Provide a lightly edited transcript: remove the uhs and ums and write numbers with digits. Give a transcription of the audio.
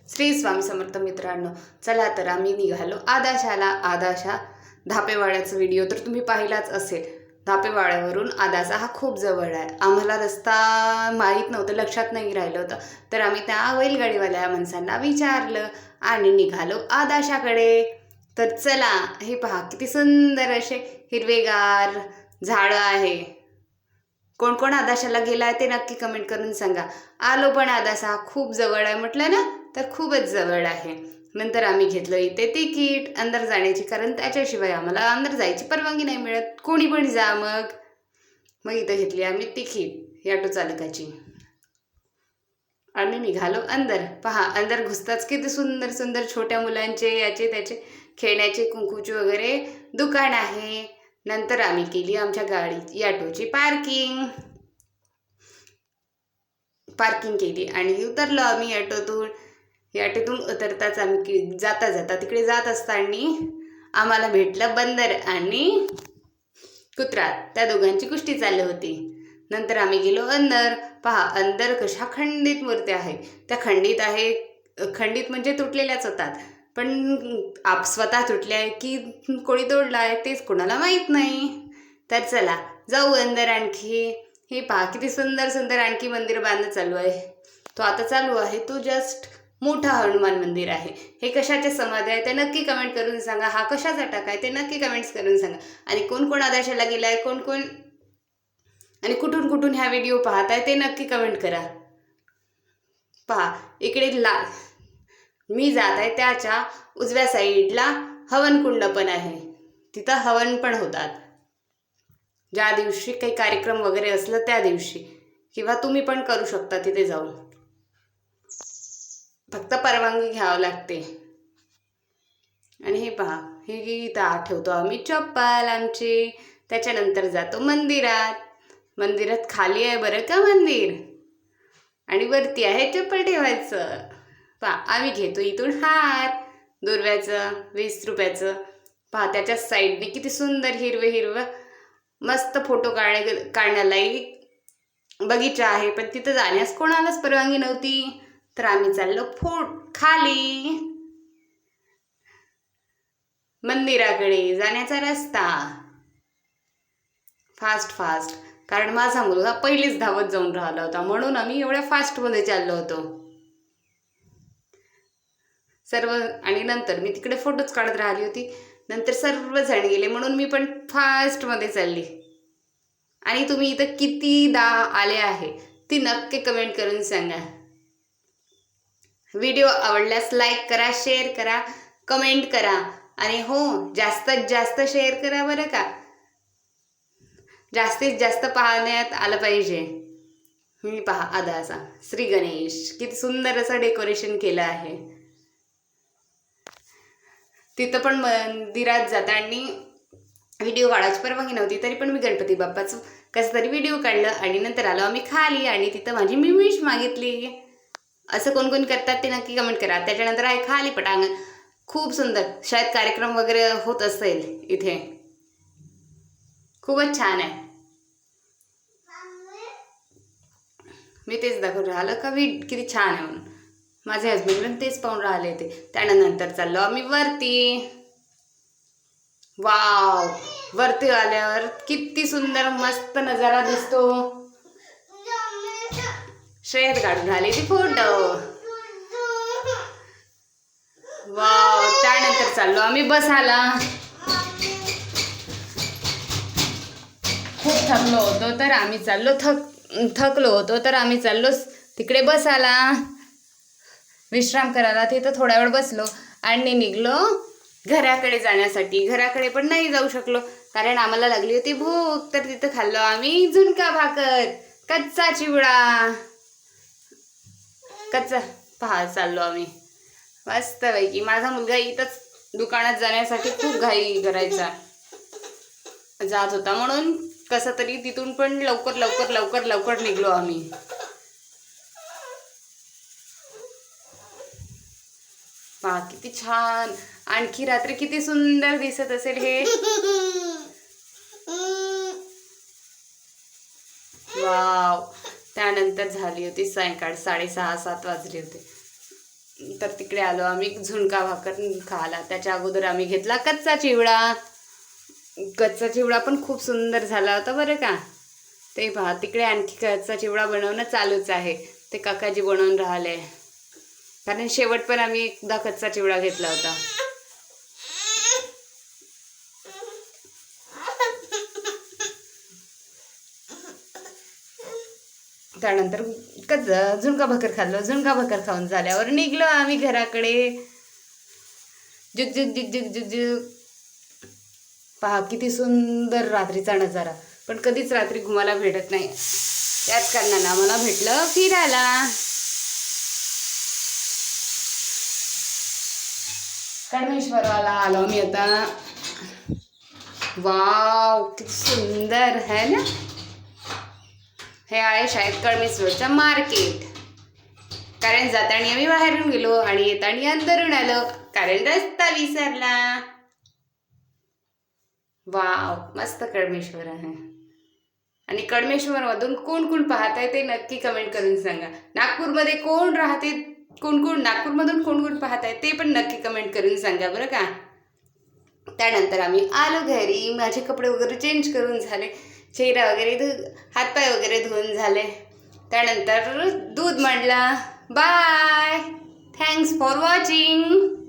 श्री स्वामी समर्थ मित्रांनो, चला तर आम्ही निघालो आदाशाला. आदाशा धापेवाड्याचा व्हिडिओ तर तुम्ही पाहिलाच असेल. धापेवाड्यावरून आदासा हा खूप जवळ आहे. आम्हाला रस्ता माहीत नव्हतं, लक्षात नाही राहिलं होतं, तर आम्ही त्या बैलगाडीवाल्या माणसांना विचारलं आणि निघालो आदाशाकडे. तर चला, हे पहा किती सुंदर असे हिरवेगार झाडं आहे. कोण कोण आदाशाला गेला आहे ते नक्की कमेंट करून सांगा. आलो पण आदासा खूप जवळ आहे म्हटलं ना, तर खूपच जवळ आहे. नंतर आम्ही घेतलं इथे तिकीट अंदर जाण्याची, कारण त्याच्याशिवाय आम्हाला अंदर जायची परवानगी नाही मिळत. कोणी पण जा मग. मग इथं घेतली आम्ही तिकीट ऑटो चालकाची आणि निघालो अंदर. पहा, अंदर घुसताच किती सुंदर सुंदर छोट्या मुलांचे याचे त्याचे खेळण्याचे कुंकूचे वगैरे दुकान आहे. नंतर आम्ही केली आमच्या गाडी ऑटोची पार्किंग केली आणि उतरलो आम्ही ऑटोतून. ऑटोतून उतरताच आम्ही जाता जाता तिकडे जात असताना आम्हाला भेटलं बंदर आणि कुत्रा. त्या दोघांची कुस्ती चालू होती. नंतर आम्ही गेलो अंदर. पहा, अंदर कशा खंडित मूर्त्या आहे. त्या खंडित म्हणजे तुटलेल्याच होतात, पण स्वतः तुटल्या आहे की कोणी तोडला आहे तेच कोणाला माहीत नाही. तर चला जाऊ अंदर आणखी. हे पहा किती सुंदर सुंदर आणखी मंदिर बांधणं चालू आहे. तो आता चालू आहे. तो जस्ट मोठा हनुमान मंदिर आहे. हे कशाचे समाधी आहे ते नक्की कमेंट करून सांगा. हा कशाचा टाका आहे ते नक्की कमेंट्स करून सांगा. आणि कोण कोण आदर्शाला गेला आहे, कोण कोण आणि कुठून कुठून ह्या व्हिडिओ पाहत आहे ते नक्की कमेंट करा. पहा, इकडे मी जात आहे त्याच्या उजव्या साईडला हवनकुंड पण आहे. तिथं हवन पण होतात ज्या दिवशी काही कार्यक्रम वगैरे असलं त्या दिवशी, किंवा तुम्ही पण करू शकता तिथे जाऊन. फक्त परवानगी घ्यावं लागते. आणि हे पहा, हे इथं ठेवतो आम्ही चप्पल आमची. त्याच्यानंतर जातो मंदिरात खाली आहे बरं का मंदिर, आणि वरती आहे चप्पल ठेवायचं. पहा, आम्ही घेतो इथून हार दुर्व्याचं 20 रुपयाचं. पहा, त्याच्या साईडने किती सुंदर हिरवं मस्त फोटो काढण्यालाही बगीचा आहे. पण तिथं जाण्यास कोणालाच परवानगी नव्हती, तर आम्ही चाललो खाली मंदिराकडे जाण्याचा रस्ता. फास्ट, कारण माझा मुलगा पहिलेच धावत जाऊन राहिला होता, म्हणून आम्ही एवढ्या फास्टमध्ये चाललो होतो सर्व. आणि नंतर मी तिकडे फोटोच काढत राहिली होती. नंतर सर्वजण गेले म्हणून मी पण फास्टमध्ये चालली. आणि तुम्ही इथं कितीदा आले आहे ती नक्की कमेंट करून सांगा. व्हिडिओ आवडल्यास लाईक करा, शेअर करा, कमेंट करा. आणि हो, जास्तीत जास्त शेअर करा बरं का. जास्तीत जास्त पाहण्यात आलं पाहिजे. मी पहा, आदासा श्री गणेश किती सुंदर असं डेकोरेशन केलं आहे. तिथं पण मंदिरात जाताना व्हिडिओ काढायची परवानगी नव्हती, तरी पण मी गणपती बाप्पाचं कसं तरी व्हिडिओ काढलं. आणि नंतर आलो आम्ही खाली आणि तिथं माझी मी विश मागितली. असं कोण कोण करतात ते नक्की कमेंट करा. त्याच्यानंतर आहे खाली पटांगण, खूप सुंदर. शाळेत कार्यक्रम वगैरे होत असेल इथे. खूपच छान आहे. मी तेच दाखवून राहिलं का किती छान आहे म्हणून. माझे हस्बंड पण तेच पाहून राहिले ते. त्यानंतर चाललो आम्ही वरती. वाव, वरती आल्यावर किती सुंदर मस्त नजारा दिसतो. श्रेयत काढून राहिली ती फोटो. वाव, त्यानंतर चाललो आम्ही बसायला. खूप थकलो होतो तर आम्ही चाललो तिकडे बसायला, विश्राम करायला. तिथं थोडा वेळ बसलो आणि निघलो घराकडे जाण्यासाठी. घराकडे पण नाही जाऊ शकलो कारण आम्हाला लागली होती भूक. तर तिथं खाल्लो आम्ही झुणका भाकर, कच्चा चिवडा, कच्चा. पहा, चाललो आम्ही मस्तपैकी. माझा मुलगा इथंच दुकानात जाण्यासाठी खूप घाई करायचा जात होता, म्हणून कसं तरी तिथून पण लवकर निघलो आम्ही. पहा किती छान. आणखी रात्री किती सुंदर दिसत असेल हे. वाव. त्यानंतर झाली होती सायंकाळ, 6:30-7 वाजले होते. तर तिकडे आलो आम्ही झुणका भाकर खायला. त्याच्या अगोदर आम्ही घेतला कच्चा चिवडा. कच्चा चिवडा पण खूप सुंदर झाला होता बरं का. ते पहा तिकडे आणखी कच्चा चिवडा बनवणं चालूच आहे. ते काकाजी बनवून राहिले, कारण शेवट पण आम्ही एकदा कच्चा चिवडा घेतला होता. त्यानंतर झुणका भाकर खाल्लो. झुणका भाकर खाऊन झाल्यावर निघलो आम्ही घराकडे. जुग जुग जुग जुग जुग जुग. पहा किती सुंदर रात्रीचा नजारा. पण कधीच रात्री घुमायला भेटत नाही, त्याच कारणानं आम्हाला भेटलं फिरायला. कडमेश्वरला आलो मी आता. वाव किती सुंदर है ना. हे आहे शायद कडमेश्वरचं मार्केट. कारण जाताना आम्ही बाहेरून गेलो आणि येताना अंदरून आलो, कारण रस्ता विसरला. वाव मस्त कडमेश्वर आहे. आणि कडमेश्वरमधून कोण कोण पाहत आहे ते नक्की कमेंट करून सांगा. नागपूरमध्ये कोण राहते, कोण नागपूरमधून कोण पाहत आहे ते पण नक्की कमेंट करून सांगा बरं का. त्यानंतर आम्ही आलो घरी. माझे कपडे वगैरे चेंज करून झाले, चेहरा वगैरे हातपाय वगैरे धुवून झाले. त्यानंतर दूध मांडला. Bye, thanks for watching.